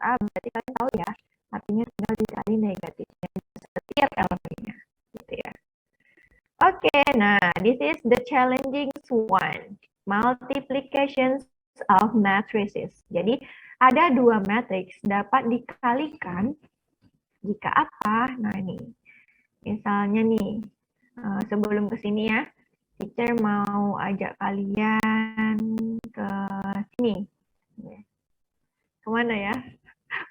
A, berarti kalian tahu ya, artinya tinggal dikali negatifnya setiap elemennya. Gitu ya. Oke, nah this is the challenging one. Multiplications of matrices. Jadi ada dua matriks dapat dikalikan jika apa? Nah ini, misalnya nih, sebelum ke sini ya, teacher mau ajak kalian ke sini. Kemana ya?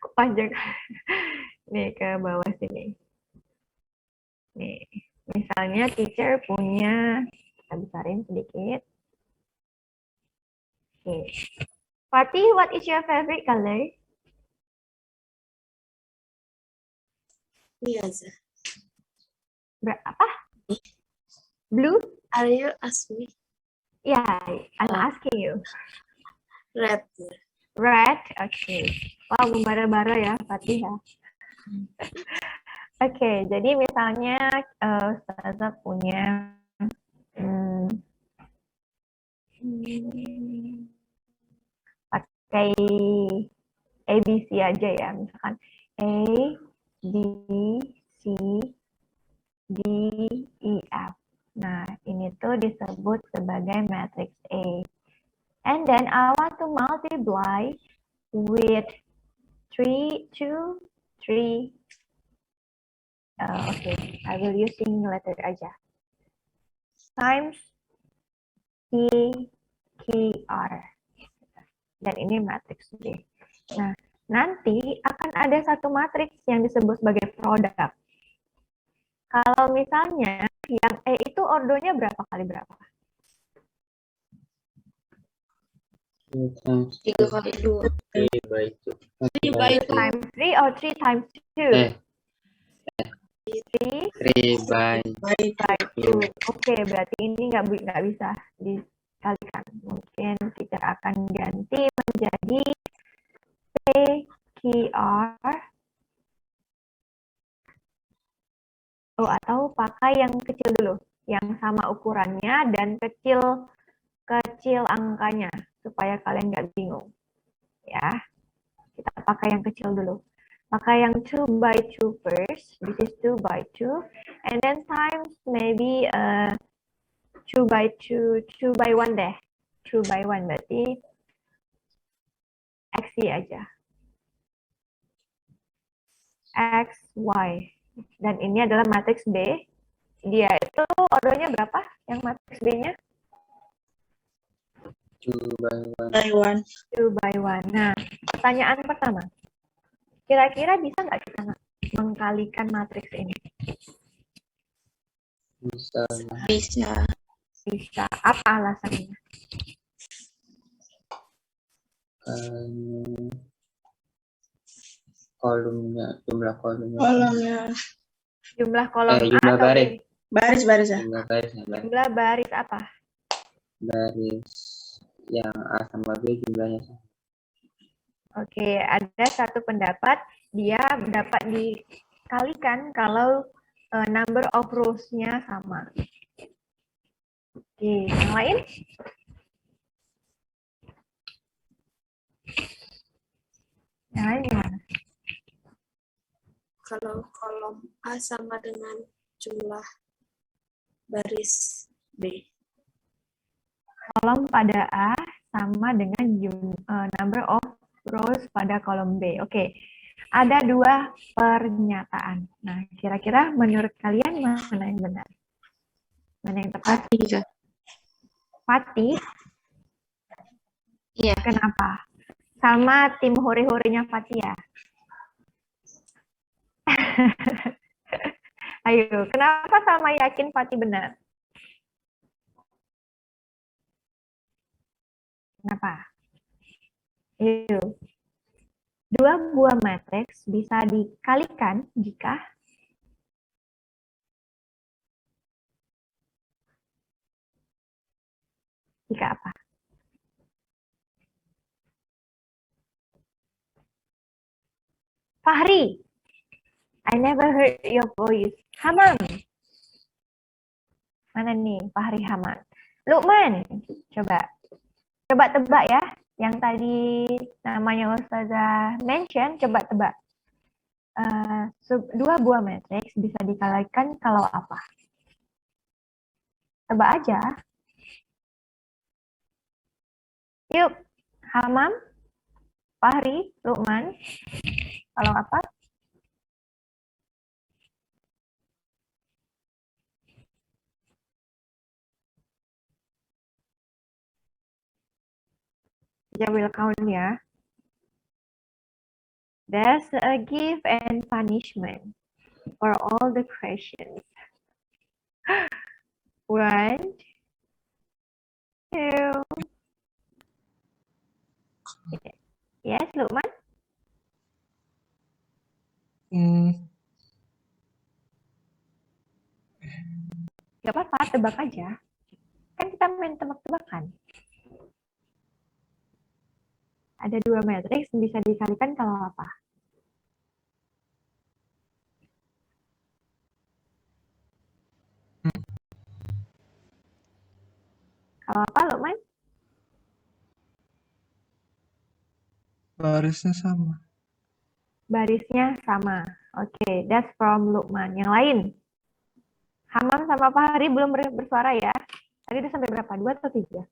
Kok panjang? Nih ke bawah sini. Nih, misalnya teacher punya, kita besarin sedikit. Oke. Fatih, what is your favorite color? Yes. Apa? Blue? Are you asking me? Yeah, I'm asking you. Red. Red? Oke. Wow, membara-bara ya, Fatih ya. Oke, jadi misalnya Ustazah punya pakai ABC aja ya, misalkan A, B, C, D, E, F. Nah, ini tuh disebut sebagai matrix A. And then I want to multiply with 3, 2, 3. Okay, I will using letter aja. Times P, Q, R. Dan ini matriks B. Nah, nanti akan ada satu matriks yang disebut sebagai produk. Kalau misalnya yang E itu ordonya berapa kali berapa? 3 kali 2. 3 by 2. 3 by 2. Times 3 or 3 times 2? 3 3 by 2. Oke, berarti ini nggak bisa dikalikan. Mungkin kita akan ganti menjadi PQR. Oh, atau pakai yang kecil dulu, yang sama ukurannya dan kecil angkanya, supaya kalian nggak bingung. Ya, kita pakai yang kecil dulu. Pakai yang 2 by 2 first. This is 2 by 2. And then times maybe 2 by 2, 2 by 1 deh. 2 by 1 berarti XY aja. X, Y. Dan ini adalah matriks B. Dia itu ordernya berapa yang matriks B-nya? 2 by 1. 2 by 1. Nah, pertanyaan pertama. Kira-kira bisa nggak kita mengkalikan matriks ini? Bisa. Bisa. Apa alasannya? Kolomnya, jumlah kolomnya. Jumlah kolom A jumlah atau baris. B? Baris ya. Jumlah baris apa? Baris yang A sama B jumlahnya sama. Oke, ada satu pendapat dia dapat dikalikan kalau number of rows-nya sama. Oke, yang lain? Yang lain gimana? Kalau kolom A sama dengan jumlah baris B. Kolom pada A sama dengan number of rows pada kolom B. Oke, ada dua pernyataan. Nah, kira-kira menurut kalian mana yang benar? Mana yang tepat? Fatih? Iya. Kenapa? Sama tim hore-horenya Fatih ya? Ayo, kenapa sama yakin Fatih benar? Kenapa? Ayo. Dua buah matriks bisa dikalikan jika apa? Fahri, I never heard your voice. Hamam. Mana nih Fahri Hamam? Lukman, coba tebak ya. Yang tadi namanya Ustazah mention, coba tebak. Dua buah matriks bisa dikalikan kalau apa? Tebak aja. Yuk, Hamam, Fahri, Lukman, kalau apa? Ya, will count ya. There's a give and punishment for all the questions. One, two. Yes, Lukman? Gak apa-apa, tebak aja. Kan kita main tebak-tebakan. Ada dua matriks bisa dikalikan kalau apa? Kalau apa, Lukman? Barisnya sama. Barisnya sama. Oke, that's from Lukman. Yang lain? Hamam sama Fahri belum bersuara ya? Tadi udah sampai berapa? 2 atau 3?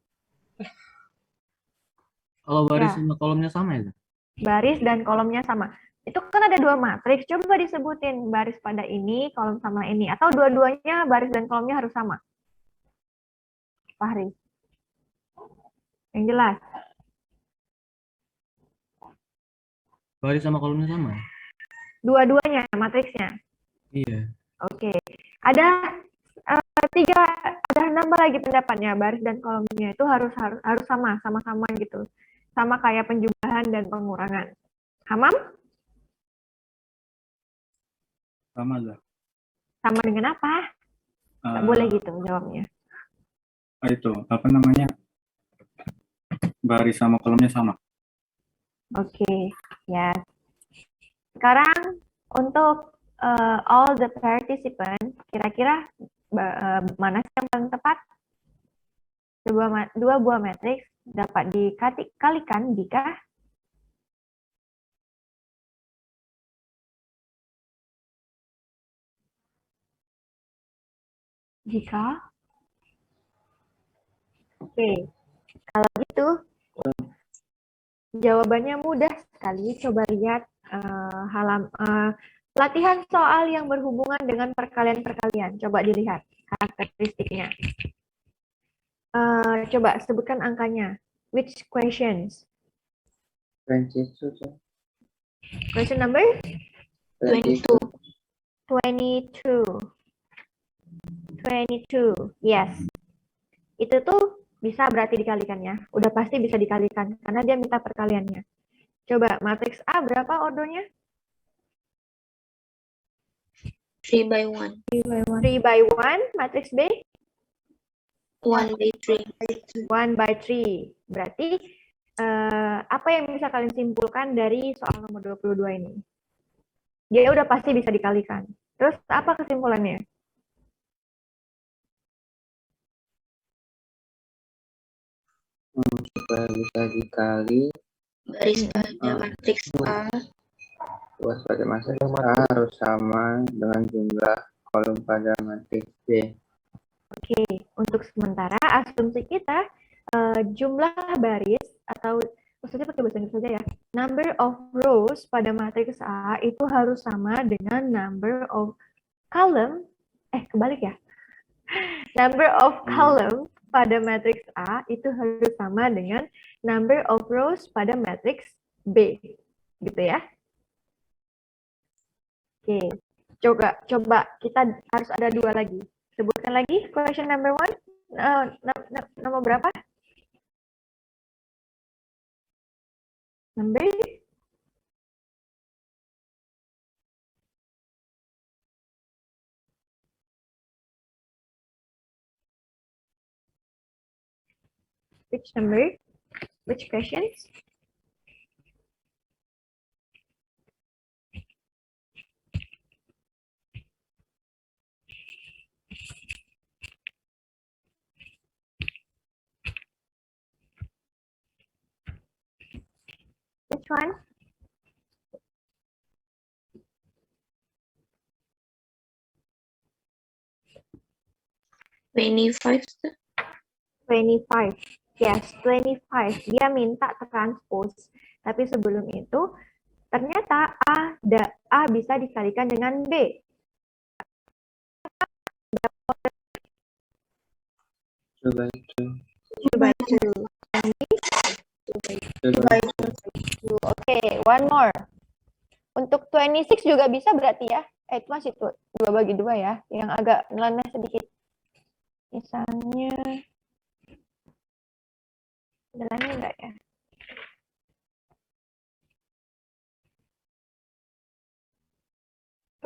Kalau baris Ya. sama kolomnya sama ya? Baris dan kolomnya sama. Itu kan ada dua matriks. Coba disebutin baris pada ini, kolom sama ini. Atau dua-duanya baris dan kolomnya harus sama. Fahri. Yang jelas. Baris sama kolomnya sama? Dua-duanya matriksnya. Iya. Oke. Ada ada nambah lagi pendapatnya. Baris dan kolomnya itu harus sama-sama gitu. Sama kayak penjumlahan dan pengurangan. Hamam? Sama lah. Sama dengan apa? Nggak boleh gitu jawabnya. Itu apa namanya, baris sama kolomnya sama. Oke, ya. Sekarang untuk all the participants, kira-kira mana sih yang paling tepat? Dua buah matriks dapat dikalikan jika oke, kalau gitu jawabannya mudah sekali. Coba lihat latihan soal yang berhubungan dengan perkalian-perkalian. Coba dilihat karakteristiknya. Coba sebutkan angkanya. Which questions? 22. Question number 22. 22. 22. Yes. Itu tuh bisa berarti dikalikan ya. Udah pasti bisa dikalikan karena dia minta perkaliannya. Coba matriks A berapa ordonya? 3 by 1. 3 by 1. Matriks B? 1 by 3. 1 by 3. Berarti apa yang bisa kalian simpulkan dari soal nomor 22 ini? Dia udah pasti bisa dikalikan. Terus apa kesimpulannya? Supaya bisa dikali, Baris pada matriks A luas pada matriks A harus sama dengan jumlah kolom pada matriks B. Oke, untuk sementara asumsi kita jumlah baris atau maksudnya pakai bahasa Inggris saja ya. Number of rows pada matriks A itu harus sama dengan number of column. Kebalik ya. Number of column pada matriks A itu harus sama dengan number of rows pada matriks B. Gitu ya. Oke. Coba kita harus ada dua lagi. Sebutkan lagi question number 1. Nomor berapa? Number which number? Which questions? Which one? $25. 25. Yes, 25. Dia minta transpose. Tapi sebelum itu, ternyata A bisa dikalikan dengan B. 2 by 2. 2 by 2. 2 by 2. Oke, one more. Untuk 26 juga bisa berarti ya. Itu masih 2 bagi 2 ya. Yang agak nyeleneh sedikit. Misalnya, ada lagi enggak ya?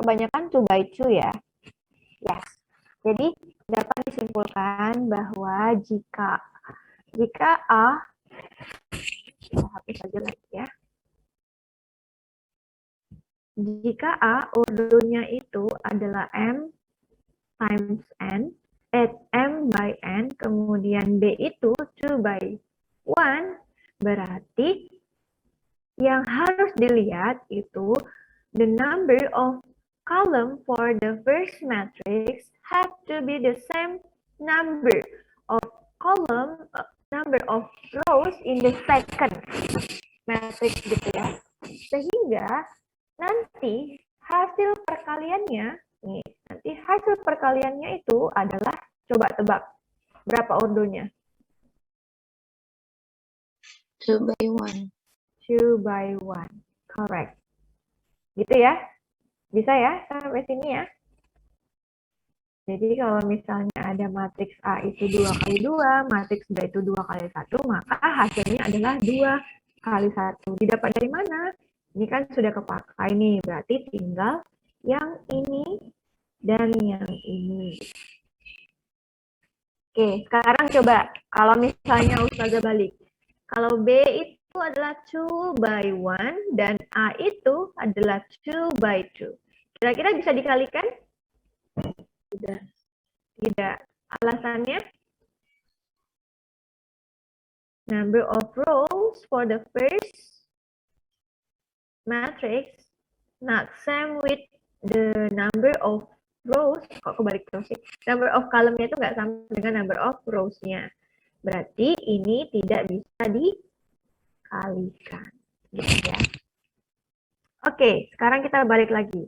Kebanyakan 2 by 2 ya. Yes. Jadi dapat disimpulkan bahwa jika A, hapus saja lagi ya. Jika A urutnya itu adalah M times N, M by N, kemudian B itu 2 by 1, berarti yang harus dilihat itu the number of column for the first matrix have to be the same number of column, number of rows in the second matrix gitu ya. Sehingga nanti hasil perkaliannya, nih, nanti hasil perkaliannya itu adalah, coba tebak, berapa ordonya? 2 by 1. 2 by 1, correct. Gitu ya? Bisa ya sampai sini ya? Jadi kalau misalnya ada matriks A itu 2 kali 2, matriks B itu 2 kali 1, maka hasilnya adalah 2 kali 1. Didapat dari mana? Ini kan sudah kepakai nih, berarti tinggal yang ini dan yang ini. Oke, sekarang coba, kalau misalnya Ustazah balik. Kalau B itu adalah 2 by 1 dan A itu adalah 2 by 2. Kira-kira bisa dikalikan? Tidak. Alasannya? Number of rows for the first matrix not same with the number of rows. Kok kebalik terus sih? Number of column-nya itu nggak sama dengan number of rows-nya. Berarti ini tidak bisa dikalikan. Gitu ya. Oke, sekarang kita balik lagi.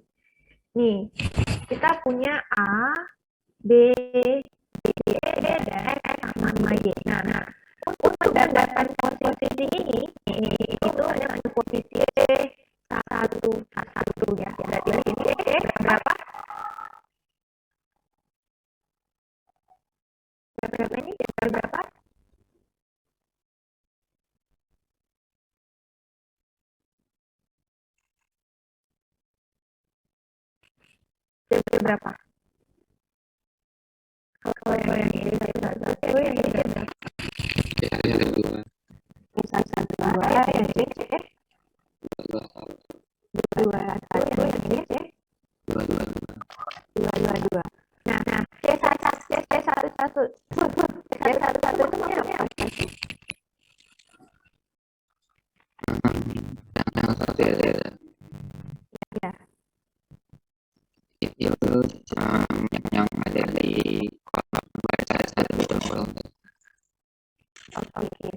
Nih, kita punya A, B, C, dan X sama Y. Nah, untuk mendapatkan posisi ini itu ada posisi satu ya. Berarti ini berapa? Berapa ini? Berapa? Berapa? Kalau yang ini satu, yang ini berapa? Ada 2. Satu, dua, yang ini C. 2, 2, 1, yang ini C. 2, 2. 2, 2, 2. Nah, C1 itu maksudnya apa? Yang satu ya. Ya. Itu yang ada di kolom baca satu kolom. Oke.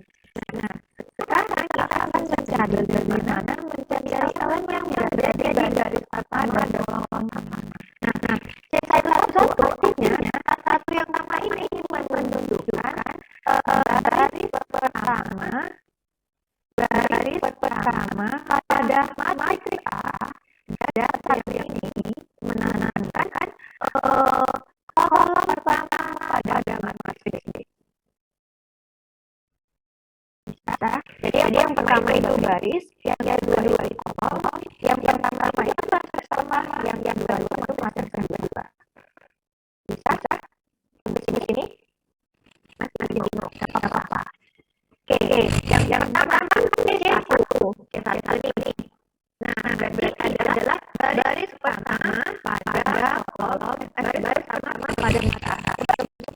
Nah, sekarang kita akan mencari bagaimana mencari jalan yang berada di garis pertama dan kolom pertama. Nah, C1 artinya satu yang pertama ini menunjukkan garis pertama pada matriks A, dasar ini menandakan kolom pertama pada matriks B. Jadi yang pertama itu garis, yang kedua itu kolom, yang pertama itu matriks sama, yang kedua itu matriks kedua. Bisa? Sampai sini? Masih bingung, nggak apa-apa. Oke, yang pertama C1 ini. Nah, berarti adalah baris pertama pada kolom, baris pertama pada mata A.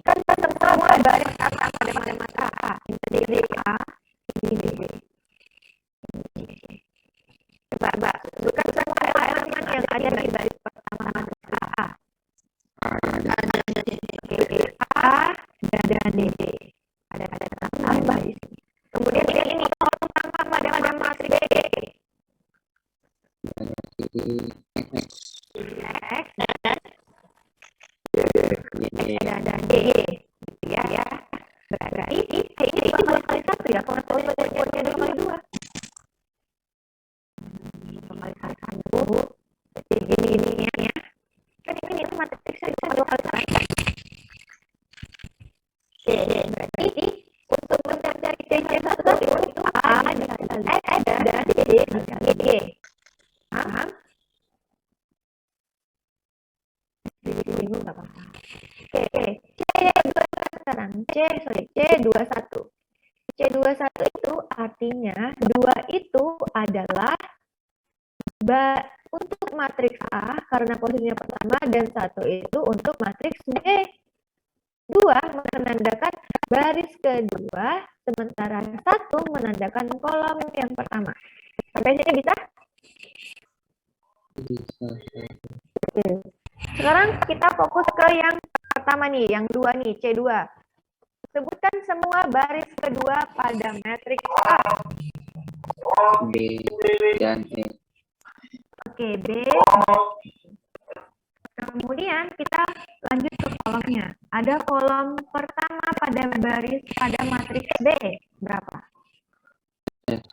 Kan semua baris pertama pada mata A. Jadi A, ini B. yang ada di baris pertama matriks A? Ada Oke, A dan D. Ada tambah di sini. Kemudian ini kolom tambah pada matriks B. X dan D, gitu ya. Berarti ini 2 kali 1 ya, kalau poinnya 2 kali 2. 2 kali 1. Jadi gini ya. Kan ini matriksnya bisa 2 kali 1. Berarti untuk mencari C1 itu A dikali X dan D dikali G. Paham? Bingung nggak paham? Oke. C2 sekarang. C21. C21 itu artinya 2 itu adalah untuk matriks A karena posisinya pertama dan 1 itu untuk matriks B. 2 menandakan baris kedua, sementara 1 menandakan kolom yang pertama. Sampai sini bisa? Bisa. Oke. Sekarang kita fokus ke yang pertama nih, yang 2 nih, C2. Sebutkan semua baris kedua pada matriks A. B dan E. Oke, B. Kemudian kita lanjut ke kolomnya. Ada kolom pertama pada baris pada matriks B. Berapa? X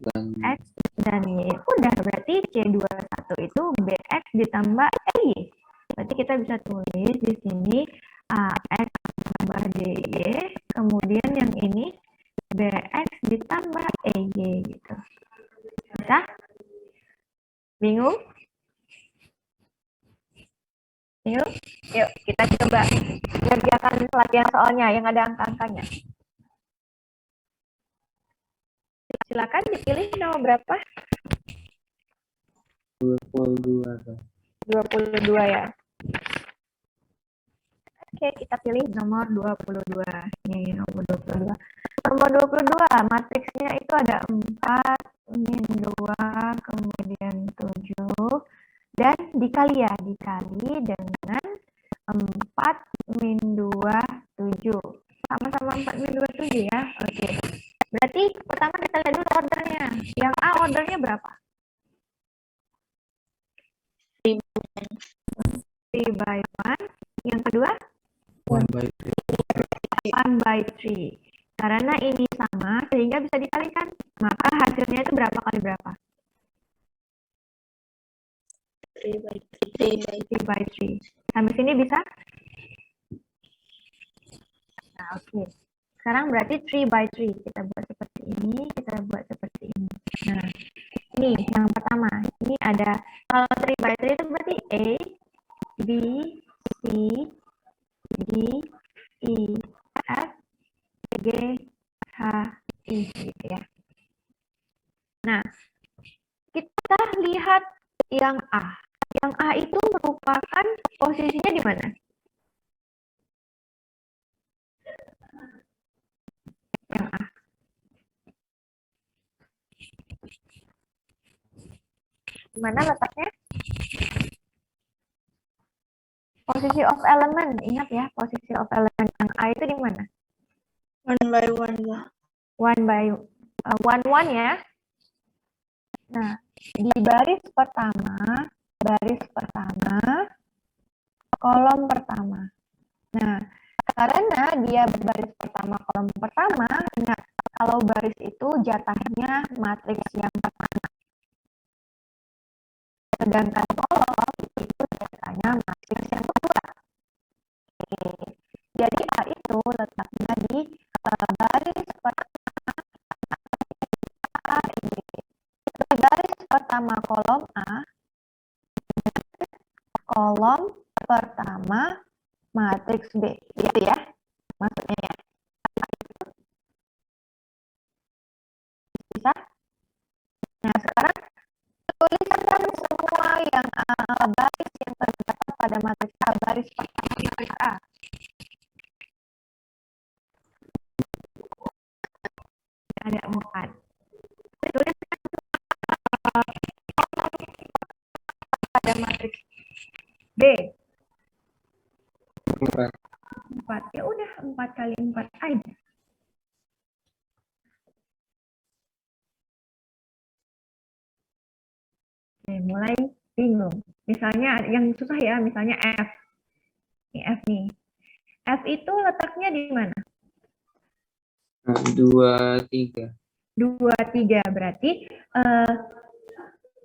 dan X dan Y. Udah, berarti C21 itu BX ditambah Y. Berarti kita bisa tulis di sini AX ditambah DY. Kemudian yang ini BX ditambah EY gitu. Bisa? Bingung? Yuk, kita coba kerjakan latihan soalnya yang ada angka-angkanya. Silakan dipilih nomor berapa? 22. 22 ya. Oke, kita pilih nomor 22. Ini nomor 22. Nomor 22, matriksnya itu ada 4, min 2, kemudian 7, dan dikali dengan 4 min 2, 7. Sama-sama 4 min 2, 7 ya. Oke. Berarti pertama kita lihat dulu ordernya. Yang A ordernya berapa? 3 by 1. Yang kedua? 1/3. 1/3. Karena ini sama, sehingga bisa dikalikan. Maka hasilnya itu berapa kali berapa? 3/3. Sampai sini bisa? Nah, oke. Sekarang berarti 3/3. Kita buat seperti ini, kita buat seperti ini. Nah, ini yang pertama. Ini ada, kalau 3/3 itu berarti A, B, C, D, E, F, G, H, I, gitu ya. Nah, kita lihat yang A. Yang A itu merupakan posisinya di mana? Yang A. Di mana letaknya? Posisi of element. Ingat ya, posisi of element yang A itu di mana? 1 by 1 lah. 1 by 1 ya. Nah, di baris pertama, kolom pertama. Nah, karena dia baris pertama, kolom pertama, ingat, kalau baris itu jatahnya matriks yang pertama. Sedangkan kolom itu jatahnya matriks yang kedua. Oke. Jadi A itu letaknya di baris pertama A ini. Baris pertama kolom A, kolom pertama matriks B, gitu ya maksudnya ya. Bisa? Nah, sekarang tuliskan semua yang baris yang terdapat pada matriks A, baris pertama matriks A. Ada 4. Tuliskan pada pada matriks B? 4. 4. Ya udah, 4 kali 4 aja. Oke, mulai bingung. Misalnya yang susah ya, misalnya F. Ini F nih. F itu letaknya di mana? 2, 3. 2, 3. Berarti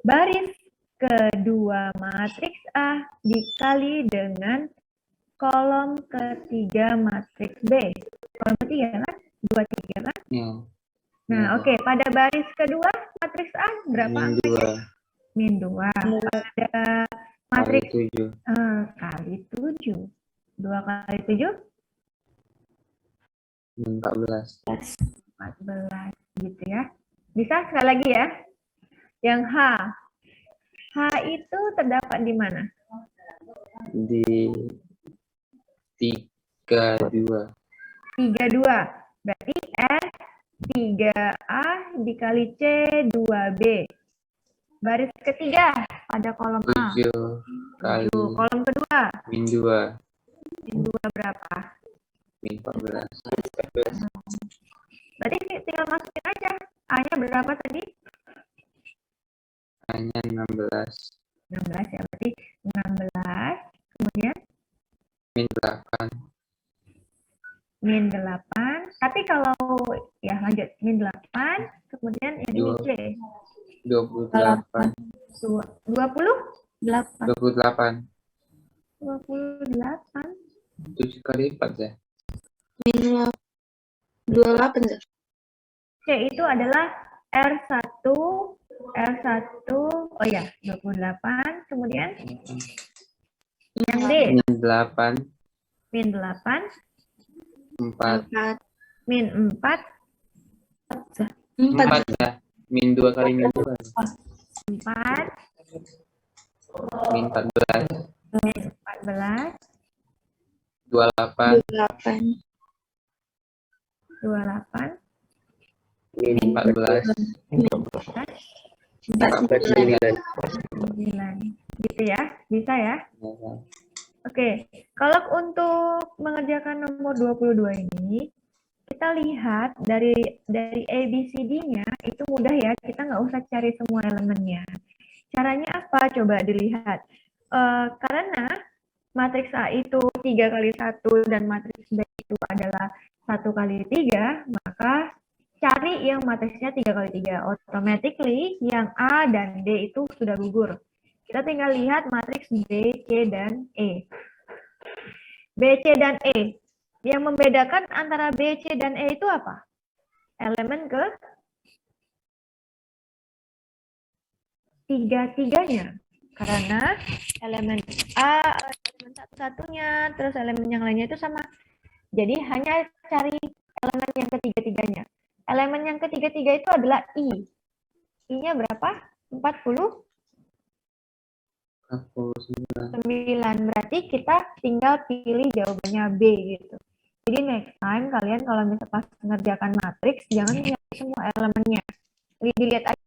baris kedua matriks A dikali dengan kolom ketiga matriks B. Kolom ketiga kan? 2, 3 kan? Ya. Nah, oke. Pada baris kedua matriks A berapa Min angkanya? 2 Min 2. Pada kali matriks 7. kali 7. 2 kali 7? Min 14. 14 gitu ya. Bisa sekali lagi ya. Yang H. H itu terdapat di mana? Di 32. 32. Berarti S 3A dikali C 2B. Baris ketiga pada kolom A. 7 kali Kolom kedua. min 2. Min 2 berapa? Min 14. Berarti tinggal masukin aja. A-nya berapa tadi? Hanya 16. 16 ya. Berarti 16. Kemudian Min 8. min 8. Tapi kalau ya lanjut min 8, kemudian ini Dua. C. 28. 28. 28. 28. 7 kali 4 ya. Min 28 enggak? C itu adalah R1, oh ya, 28, kemudian yang D, Min 8. min 8, 4. 4. min 4, 4 ya. Min 2 kali min 2. 4, Min 14. min 14, 28. 28. 28, Min 14. 49. 9. Gitu ya, bisa ya? Oke, kalau untuk mengerjakan nomor 22 ini, kita lihat dari ABCD-nya itu mudah ya, kita nggak usah cari semua elemennya. Caranya apa? Coba dilihat. Karena matriks A itu 3 kali 1 dan matriks B itu adalah 1 kali 3, maka cari yang matriksnya 3 kali 3. Automatically yang A dan D itu sudah gugur. Kita tinggal lihat matriks B, C, dan E. B, C, dan E. Yang membedakan antara B, C, dan E itu apa? Elemen ke tiga-tiganya. Karena elemen A, elemen satu-satunya, terus elemen yang lainnya itu sama. Jadi hanya cari elemen yang ketiga-tiganya. Elemen yang ketiga-tiga itu adalah I. I-nya berapa? 49. 49. Berarti kita tinggal pilih jawabannya B gitu. Jadi next time kalian kalau misalnya pas mengerjakan matriks, jangan lihat semua elemennya. Dilihat aja